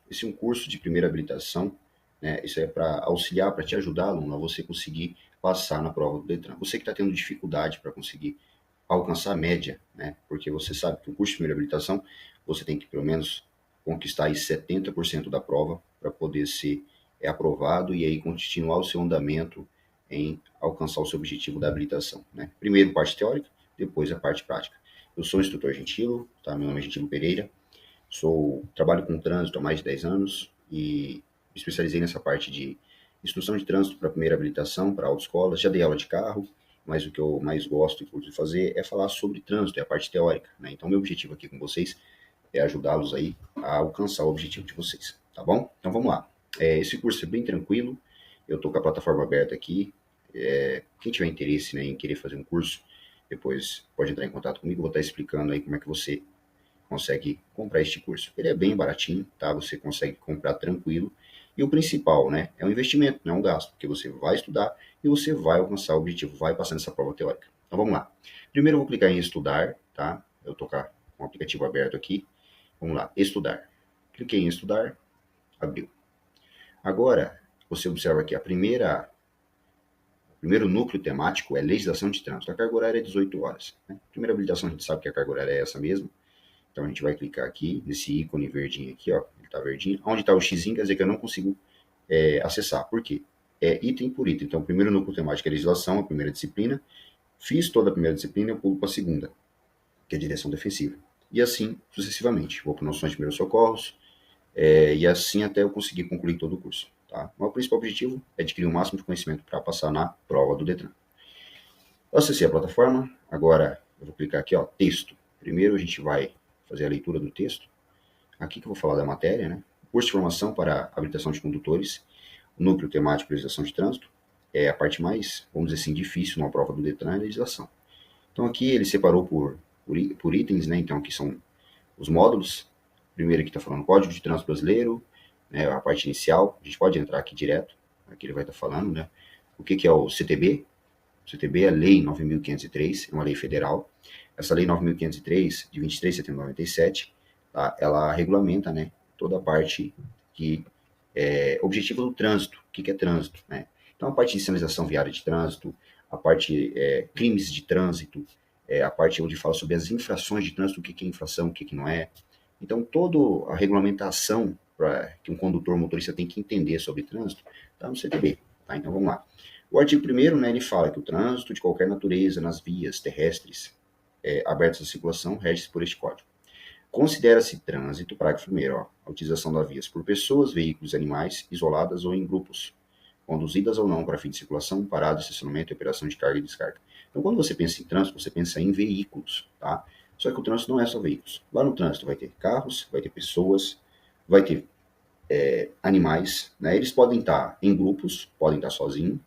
esse é um curso de primeira habilitação, né? Isso é para auxiliar, para te ajudar, aluno, a você conseguir passar na prova do Detran. Você que está tendo dificuldade para conseguir alcançar a média, né? Porque você sabe que o curso de primeira habilitação, você tem que pelo menos conquistar aí 70% da prova para poder ser aprovado e aí continuar o seu andamento em alcançar o seu objetivo da habilitação, né? Primeiro parte teórica, depois a parte prática. Eu sou o instrutor Gentilo, tá? Meu nome é Gentilo Pereira, trabalho com trânsito há mais de 10 anos e me especializei nessa parte de instrução de trânsito para primeira habilitação, para autoescolas. Já dei aula de carro, mas o que eu mais gosto e curto de fazer é falar sobre trânsito, é a parte teórica, né? Então, meu objetivo aqui com vocês é ajudá-los aí a alcançar o objetivo de vocês, tá bom? Então, vamos lá. Esse curso é bem tranquilo, eu estou com a plataforma aberta aqui. Quem tiver interesse, né, em querer fazer um curso, depois pode entrar em contato comigo, eu vou estar explicando aí como é que você consegue comprar este curso. Ele é bem baratinho, tá? Você consegue comprar tranquilo. E o principal, né, é um investimento, não é um gasto, porque você vai estudar e você vai alcançar o objetivo, vai passar nessa prova teórica. Então vamos lá. Primeiro eu vou clicar em estudar, tá? Eu tô com o aplicativo aberto aqui. Vamos lá, estudar. Cliquei em estudar, abriu. Agora, você observa aqui o primeiro núcleo temático é legislação de trânsito. A carga horária é 18 horas. Né? Primeira habilitação a gente sabe que a carga horária é essa mesmo. Então a gente vai clicar aqui nesse ícone verdinho aqui, ó. Ele tá verdinho. Onde está o X quer dizer que eu não consigo acessar. Por quê? É item por item. Então, o primeiro núcleo temático é legislação, a primeira disciplina. Fiz toda a primeira disciplina, eu pulo para a segunda, que é direção defensiva. E assim sucessivamente. Vou para noções de primeiros socorros, e assim até eu conseguir concluir todo o curso. Tá? Mas o principal objetivo é adquirir o máximo de conhecimento para passar na prova do Detran. Eu acessei a plataforma, agora eu vou clicar aqui, ó, texto. Primeiro a gente vai fazer a leitura do texto. Aqui que eu vou falar da matéria, né? Curso de formação para habilitação de condutores, núcleo temático de legislação de trânsito, é a parte mais, vamos dizer assim, difícil numa prova do Detran é a legislação. Então aqui ele separou por itens, né? Então aqui são os módulos. Primeiro aqui está falando Código de Trânsito Brasileiro, né? A parte inicial. A gente pode entrar aqui direto, aqui ele vai estar falando, né? O que é o CTB? O CTB é a Lei 9.503, é uma lei federal. Essa Lei 9.503, de 23 de setembro de 97, tá? Ela regulamenta, né, toda a parte que objetivo do trânsito. O que é trânsito? Né? Então, a parte de sinalização viária de trânsito, a parte crimes de trânsito, a parte onde fala sobre as infrações de trânsito, o que é infração, o que não é. Então, toda a regulamentação que um condutor motorista tem que entender sobre trânsito está no CTB. Tá? Então, vamos lá. O artigo 1º, né, ele fala que o trânsito de qualquer natureza nas vias terrestres abertas à circulação rege-se por este código. Considera-se trânsito, parágrafo 1º, ó, a utilização das vias por pessoas, veículos e animais, isoladas ou em grupos, conduzidas ou não para fim de circulação, parada, estacionamento e operação de carga e descarga. Então, quando você pensa em trânsito, você pensa em veículos, tá? Só que o trânsito não é só veículos. Lá no trânsito vai ter carros, vai ter pessoas, vai ter animais, né? Eles podem estar em grupos, podem estar sozinhos,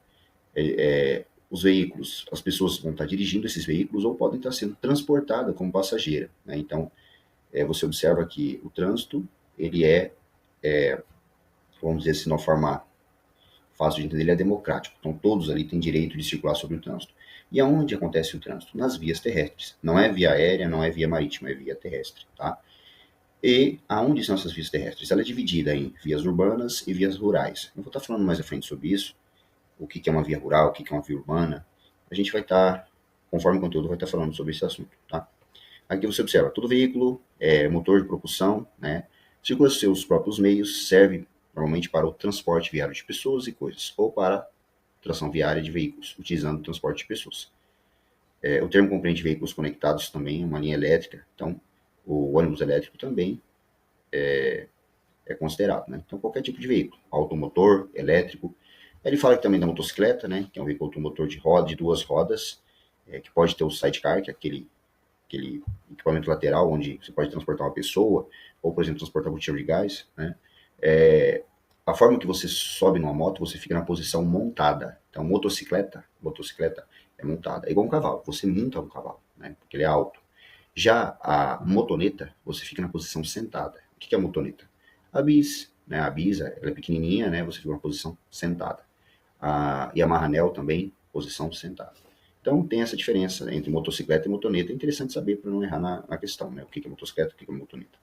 os veículos, as pessoas vão estar dirigindo esses veículos ou podem estar sendo transportadas como passageira, né? Então, você observa que o trânsito, ele vamos dizer assim, de uma forma fácil de entender, ele é democrático. Então, todos ali têm direito de circular sobre o trânsito. E aonde acontece o trânsito? Nas vias terrestres. Não é via aérea, não é via marítima, é via terrestre, tá? E aonde são essas vias terrestres? Ela é dividida em vias urbanas e vias rurais. Eu vou estar falando mais à frente sobre isso, o que é uma via rural, o que é uma via urbana. A gente vai estar, conforme o conteúdo, vai estar falando sobre esse assunto, tá? Aqui você observa, todo veículo motor de propulsão, né, circula seus próprios meios, serve normalmente para o transporte viário de pessoas e coisas, ou para tração viária de veículos, utilizando o transporte de pessoas. O termo compreende veículos conectados também, uma linha elétrica, então o ônibus elétrico também é considerado, né? Então qualquer tipo de veículo, automotor, elétrico. Ele fala que também da motocicleta, né, que é um veículo automotor de roda, de duas rodas, que pode ter o sidecar, que é aquele equipamento lateral onde você pode transportar uma pessoa, ou, por exemplo, transportar um botijão de gás, né? A forma que você sobe numa moto, você fica na posição montada. Então, motocicleta é montada. É igual um cavalo, você monta um cavalo, né? Porque ele é alto. Já a motoneta, você fica na posição sentada. O que é a motoneta? A bis, né? A bisa, ela é pequenininha, né? Você fica na posição sentada. E a marranel também, posição sentada. Então tem essa diferença entre motocicleta e motoneta. É interessante saber para não errar na questão, né? O que é motocicleta, o que é motoneta.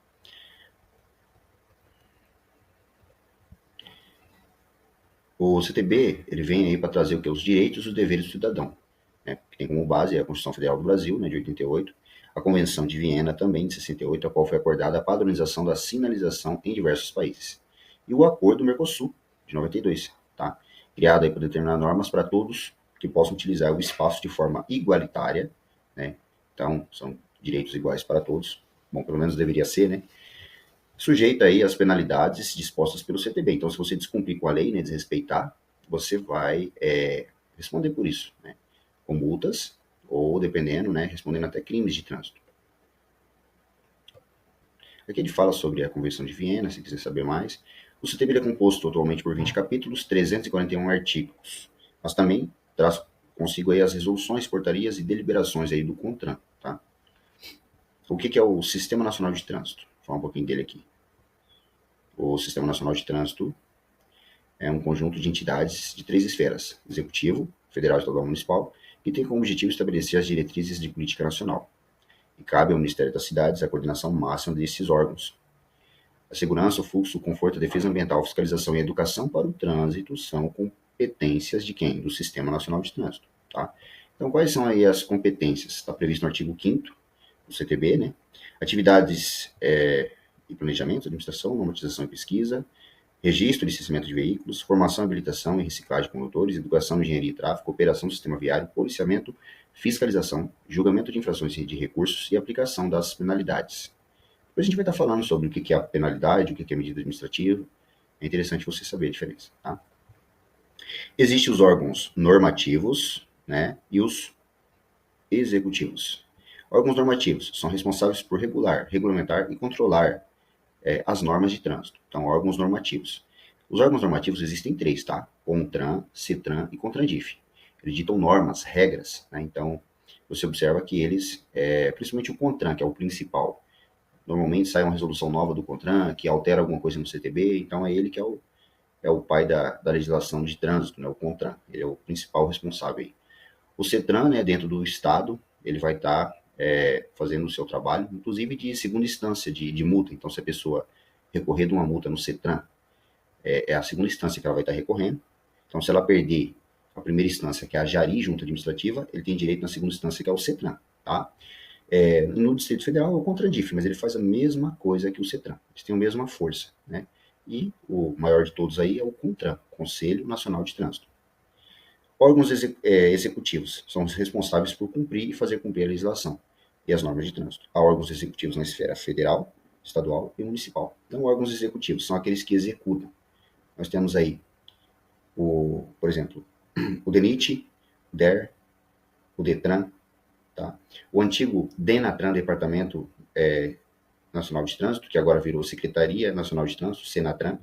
O CTB, ele vem aí para trazer o que? Os direitos e os deveres do cidadão, né? Que tem como base a Constituição Federal do Brasil, né, de 88, a Convenção de Viena, também de 68, a qual foi acordada a padronização da sinalização em diversos países. E o Acordo do Mercosul, de 92, tá? Criado aí para determinar normas para todos que possam utilizar o espaço de forma igualitária, né? Então, são direitos iguais para todos. Bom, pelo menos deveria ser, né? Sujeita aí às penalidades dispostas pelo CTB. Então, se você descumprir com a lei, né, desrespeitar, você vai responder por isso, né? Com multas ou, dependendo, né, respondendo até crimes de trânsito. Aqui ele fala sobre a Convenção de Viena, se quiser saber mais. O CTB é composto atualmente por 20 capítulos, 341 artigos, mas também traz consigo aí as resoluções, portarias e deliberações aí do CONTRAN, tá? O que é o Sistema Nacional de Trânsito? Vou falar um pouquinho dele aqui. O Sistema Nacional de Trânsito é um conjunto de entidades de 3 esferas: executivo, federal, estadual e municipal, que tem como objetivo estabelecer as diretrizes de política nacional. E cabe ao Ministério das Cidades a coordenação máxima desses órgãos. A segurança, o fluxo, o conforto, a defesa ambiental, a fiscalização e a educação para o trânsito são competências de quem? Do Sistema Nacional de Trânsito, tá? Então, quais são aí as competências? Está previsto no artigo 5º do CTB, né? Atividades e planejamento, administração, normatização e pesquisa, registro e licenciamento de veículos, formação, habilitação e reciclagem de condutores, educação, engenharia e tráfego, operação do sistema viário, policiamento, fiscalização, julgamento de infrações de recursos e aplicação das penalidades. Depois a gente vai estar falando sobre o que é a penalidade, o que é medida administrativa. É interessante você saber a diferença, tá? Existem os órgãos normativos, né, e os executivos. Órgãos normativos são responsáveis por regular, regulamentar e controlar as normas de trânsito. Então, órgãos normativos. Os órgãos normativos existem 3, tá? CONTRAN, CETRAN e CONTRANDIF. Eles ditam normas, regras, né? Então, você observa que eles, principalmente o CONTRAN, que é o principal, normalmente sai uma resolução nova do CONTRAN, que altera alguma coisa no CTB, então é ele que é o pai da legislação de trânsito, né? O CONTRAN. Ele é o principal responsável aí. O CETRAN, né, dentro do Estado, ele vai estar fazendo o seu trabalho, inclusive de segunda instância de multa. Então, se a pessoa recorrer de uma multa no CETRAN, é a segunda instância que ela vai estar recorrendo. Então, se ela perder a primeira instância, que é a Jari, junta administrativa, ele tem direito na segunda instância, que é o CETRAN, tá? No Distrito Federal é o CONTRANDIF, mas ele faz a mesma coisa que o CETRAN. Eles têm a mesma força, né? E o maior de todos aí é o CONTRAN, Conselho Nacional de Trânsito. Órgãos executivos são os responsáveis por cumprir e fazer cumprir a legislação e as normas de trânsito. Há órgãos executivos na esfera federal, estadual e municipal. Então, órgãos executivos são aqueles que executam. Nós temos aí, por exemplo, o DENIT, o DER, o DETRAN, tá? O antigo DENATRAN, Departamento Nacional de Trânsito, que agora virou Secretaria Nacional de Trânsito, SENATRAN.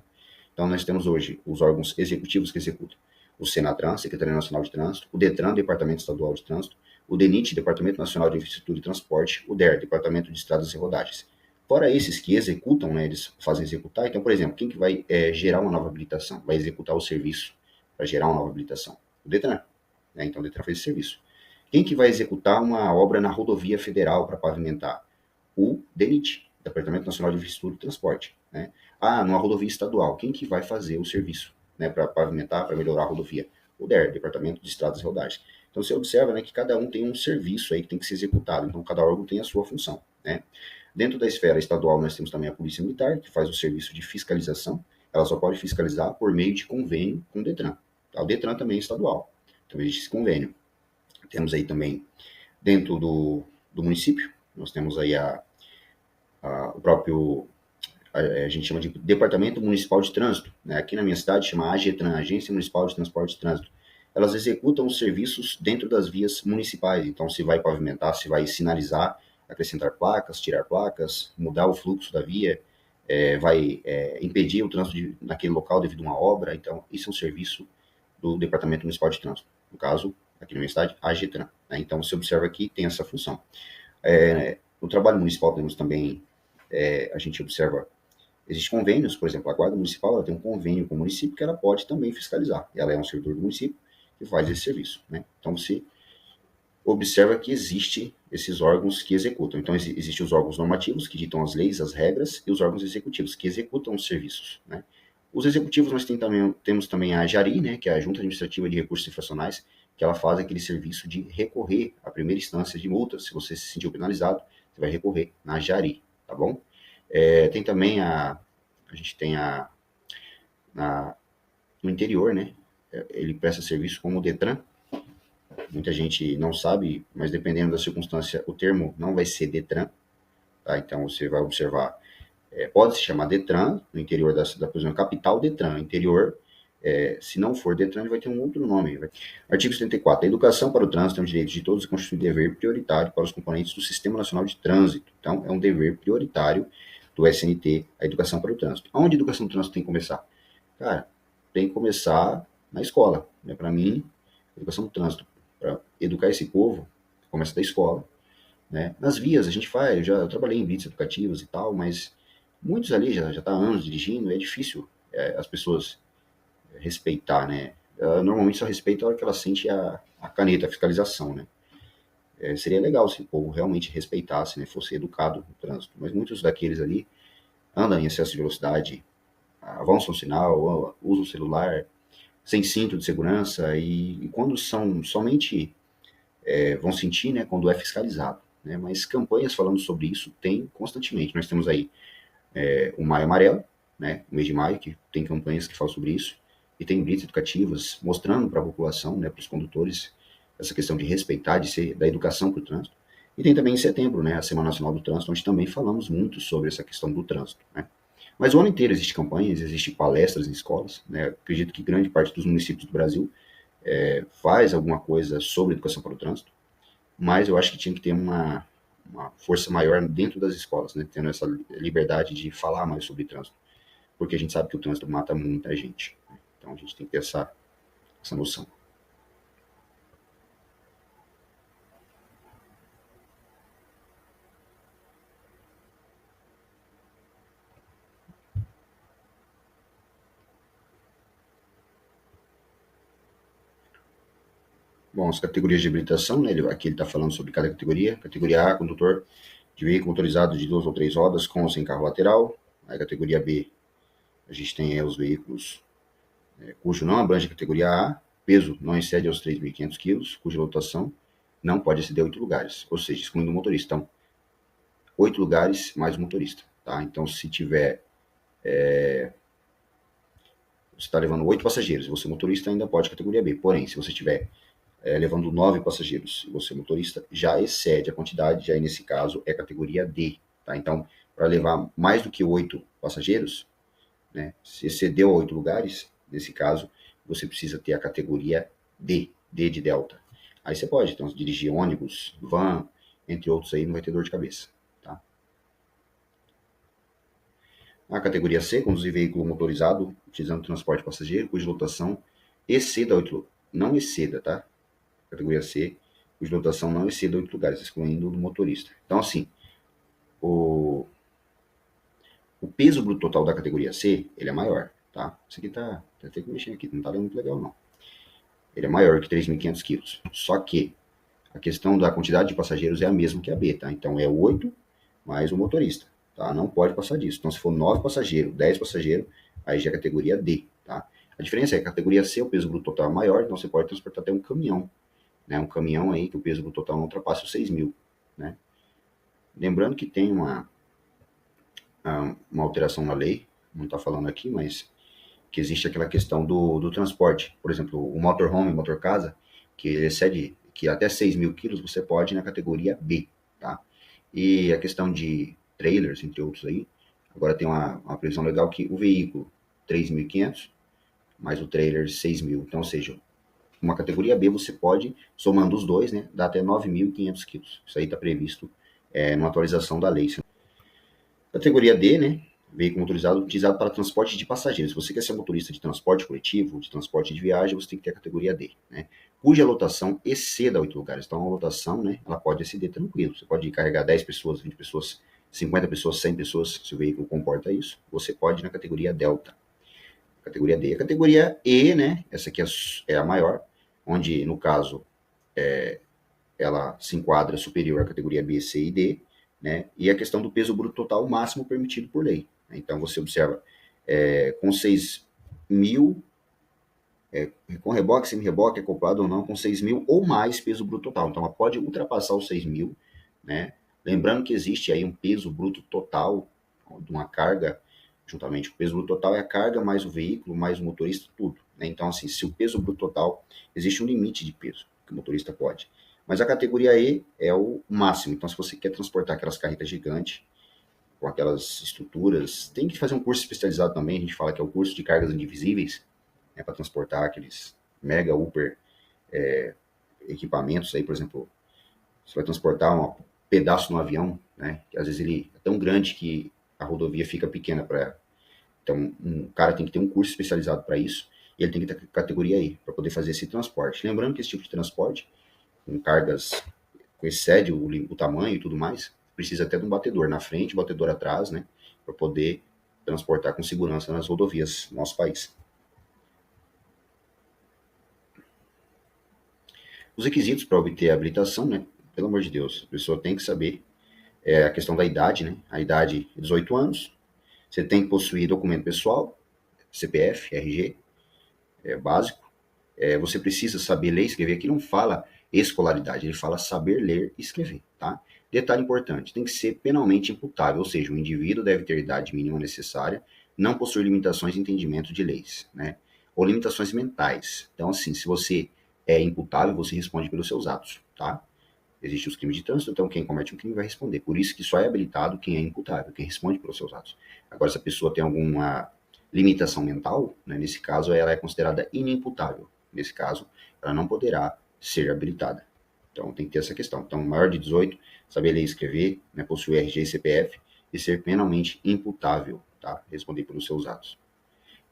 Então, nós temos hoje os órgãos executivos que executam: o SENATRAN, Secretaria Nacional de Trânsito; o DETRAN, Departamento Estadual de Trânsito; o DENIT, Departamento Nacional de Infraestrutura e Transporte; o DER, Departamento de Estradas e Rodagens. Fora esses que executam, né, eles fazem executar. Então, por exemplo, quem que vai gerar uma nova habilitação? Vai executar o serviço para gerar uma nova habilitação? O DETRAN, né? Então, o DETRAN faz esse serviço. Quem que vai executar uma obra na rodovia federal para pavimentar? O DENIT, Departamento Nacional de Infraestrutura e Transporte, né? Numa rodovia estadual, quem que vai fazer o serviço, né, para pavimentar, para melhorar a rodovia? O DER, Departamento de Estradas e Rodagens. Então, você observa, né, que cada um tem um serviço aí que tem que ser executado. Então, cada órgão tem a sua função, né? Dentro da esfera estadual, nós temos também a Polícia Militar, que faz o serviço de fiscalização. Ela só pode fiscalizar por meio de convênio com o DETRAN. O DETRAN também é estadual, então existe esse convênio. Temos aí também, dentro do município, nós temos aí o próprio, a gente chama de Departamento Municipal de Trânsito, né? Aqui na minha cidade chama AGETRAN, Agência Municipal de Transporte e Trânsito. Elas executam os serviços dentro das vias municipais. Então, se vai pavimentar, se vai sinalizar, acrescentar placas, tirar placas, mudar o fluxo da via, vai impedir o trânsito naquele local devido a uma obra. Então, isso é um serviço do Departamento Municipal de Trânsito. No caso, aqui na minha cidade, a AGETRAN, né? Então, você observa que tem essa função. No trabalho municipal temos também, a gente observa, existem convênios. Por exemplo, a Guarda Municipal, ela tem um convênio com o município que ela pode também fiscalizar. Ela é um servidor do município que faz esse serviço, né? Então, você observa que existe esses órgãos que executam. Então, existem os órgãos normativos, que ditam as leis, as regras, e os órgãos executivos, que executam os serviços, né? Os executivos nós temos também a JARI, né, que é a Junta Administrativa de Recursos Infracionais, que ela faz aquele serviço de recorrer à primeira instância de multas. Se você se sentiu penalizado, você vai recorrer na JARI, tá bom? Tem também a gente tem no interior, né, ele presta serviço como o DETRAN. Muita gente não sabe, mas dependendo da circunstância, o termo não vai ser DETRAN, tá? Então você vai observar, pode se chamar DETRAN no interior por exemplo, capital DETRAN, interior, se não for DETRAN, ele vai ter um outro nome. Artigo 74. A educação para o trânsito é um direito de todos e constitui um dever prioritário para os componentes do Sistema Nacional de Trânsito. Então, é um dever prioritário do SNT, a educação para o trânsito. Onde a educação do trânsito tem que começar? Cara, tem que começar na escola. Né? Para mim, a educação do trânsito, para educar esse povo, começa da escola. Né? Nas vias, a gente faz, eu trabalhei em blitz educativos e tal, mas muitos ali já tá há anos dirigindo, é difícil as pessoas respeitar, né? Normalmente só respeita a hora que ela sente a caneta, a fiscalização, né? Seria legal se o povo realmente respeitasse, né? Fosse educado no trânsito. Mas muitos daqueles ali andam em excesso de velocidade, avançam o sinal, usam o celular, sem cinto de segurança, e quando são somente vão sentir, né? Quando é fiscalizado. Né? Mas campanhas falando sobre isso tem constantemente. Nós temos aí o Maio Amarelo, né? O mês de maio, que tem campanhas que falam sobre isso, e tem blitz educativas mostrando para a população, né, para os condutores, essa questão de respeitar, da educação para o trânsito. E tem também em setembro, né, a Semana Nacional do Trânsito, onde também falamos muito sobre essa questão do trânsito. Né? Mas o ano inteiro existe campanhas, existe palestras em escolas. Né? Acredito que grande parte dos municípios do Brasil faz alguma coisa sobre educação para o trânsito, mas eu acho que tinha que ter uma força maior dentro das escolas, né, tendo essa liberdade de falar mais sobre trânsito, porque a gente sabe que o trânsito mata muita gente. Né? Então a gente tem que ter essa noção. Bom, as categorias de habilitação, né, aqui ele está falando sobre cada categoria. Categoria A, condutor de veículo motorizado de 2 ou 3 rodas com ou sem carro lateral. A categoria B, a gente tem os veículos cujo não abrange a categoria A, peso não excede aos 3.500 kg, cuja lotação não pode exceder 8 lugares, ou seja, excluindo o motorista. Então, 8 lugares mais o motorista. Tá? Então, se tiver. Você está levando 8 passageiros, você motorista ainda pode categoria B. Porém, se você estiver levando 9 passageiros e você motorista, já excede a quantidade, já aí nesse caso é categoria D. Tá? Então, para levar mais do que 8 passageiros, né, se excedeu a 8 lugares, nesse caso, você precisa ter a categoria D, D de Delta. Aí você pode, então, dirigir ônibus, van, entre outros aí, não vai ter dor de cabeça. Tá? A categoria C, conduzir veículo motorizado, utilizando transporte passageiro, cuja lotação exceda 8, não exceda, tá? Categoria C, cuja lotação não exceda 8 lugares, excluindo o do motorista. Então, assim, o peso bruto total da categoria C, ele é maior, tá? Isso aqui tá até que mexendo aqui, não tá dando muito legal, não. Ele é maior que 3.500 quilos. Só que a questão da quantidade de passageiros é a mesma que a B, tá? Então, é 8 mais o motorista, tá? Não pode passar disso. Então, se for 9 passageiros, 10 passageiros, aí já é categoria D, tá? A diferença é que a categoria C, o peso bruto total é maior, então você pode transportar até um caminhão, né? Um caminhão aí que o peso bruto total não ultrapassa os 6.000, né? Lembrando que tem uma alteração na lei, não está falando aqui, mas que existe aquela questão do transporte. Por exemplo, o motorhome, motor casa, que ele excede, que até 6.000 quilos, você pode ir na categoria B, tá? E a questão de trailers, entre outros aí, agora tem uma previsão legal que o veículo 3.500, mais o trailer 6.000. Então, ou seja, uma categoria B você pode, somando os dois, né, dá até 9.500 quilos. Isso aí está previsto numa atualização da lei. Categoria D, né? Veículo motorizado utilizado para transporte de passageiros. Se você quer ser motorista de transporte coletivo, de transporte de viagem, você tem que ter a categoria D, né? Cuja lotação exceda 8 lugares. Então, a lotação, né, ela pode exceder tranquilo. Você pode carregar 10 pessoas, 20 pessoas, 50 pessoas, 100 pessoas, se o veículo comporta isso. Você pode ir na categoria Delta. Categoria D. A categoria E, né? Essa aqui é a maior, onde, no caso, ela se enquadra superior à categoria B, C e D, né? E a questão do peso bruto total máximo permitido por lei. Então, você observa, com 6.000, com reboque, sem reboque, acoplado ou não, com 6.000 ou mais peso bruto total. Então, ela pode ultrapassar os 6.000, né? Lembrando que existe aí um peso bruto total de uma carga, juntamente o peso bruto total é a carga mais o veículo, mais o motorista, tudo, né? Então, assim, se o peso bruto total, existe um limite de peso que o motorista pode. Mas a categoria E é o máximo. Então, se você quer transportar aquelas carretas gigantes, com aquelas estruturas, tem que fazer um curso especializado também, a gente fala que é o curso de cargas indivisíveis, né, para transportar aqueles mega, super equipamentos aí, por exemplo, você vai transportar um pedaço no avião, né, que às vezes ele é tão grande que a rodovia fica pequena para. Então, um cara tem que ter um curso especializado para isso, e ele tem que ter categoria I, para poder fazer esse transporte. Lembrando que esse tipo de transporte, com cargas que excede o tamanho e tudo mais, precisa até de um batedor na frente, batedor atrás, né, para poder transportar com segurança nas rodovias do nosso país. Os requisitos para obter a habilitação, né, pelo amor de Deus, a pessoa tem que saber a questão da idade, né, a idade de 18 anos, você tem que possuir documento pessoal, CPF, RG, básico. Você precisa saber ler e escrever. Aqui não fala escolaridade, ele fala saber ler e escrever, tá? Detalhe importante, tem que ser penalmente imputável, ou seja, o indivíduo deve ter a idade mínima necessária, não possuir limitações de entendimento de leis, né? Ou limitações mentais. Então, assim, se você é imputável, você responde pelos seus atos, tá? Existem os crimes de trânsito, então quem comete um crime vai responder. Por isso que só é habilitado quem é imputável, quem responde pelos seus atos. Agora, se a pessoa tem alguma limitação mental, né, nesse caso, ela é considerada inimputável. Nesse caso, ela não poderá ser habilitada. Então, tem que ter essa questão. Então, maior de 18, saber ler e escrever, né, possuir RG e CPF e ser penalmente imputável, tá? Responder pelos seus atos.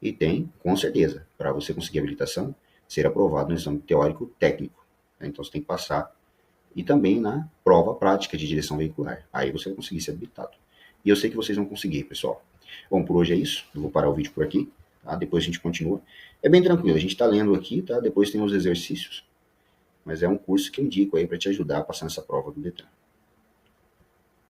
E tem, com certeza, para você conseguir habilitação, ser aprovado no exame teórico técnico. Né? Então, você tem que passar e também na prova prática de direção veicular. Aí você vai conseguir ser habilitado. E eu sei que vocês vão conseguir, pessoal. Bom, por hoje é isso. Eu vou parar o vídeo por aqui, tá? Depois a gente continua. É bem tranquilo, a gente está lendo aqui, tá? Depois tem os exercícios, mas é um curso que eu indico aí para te ajudar a passar nessa prova do Detran.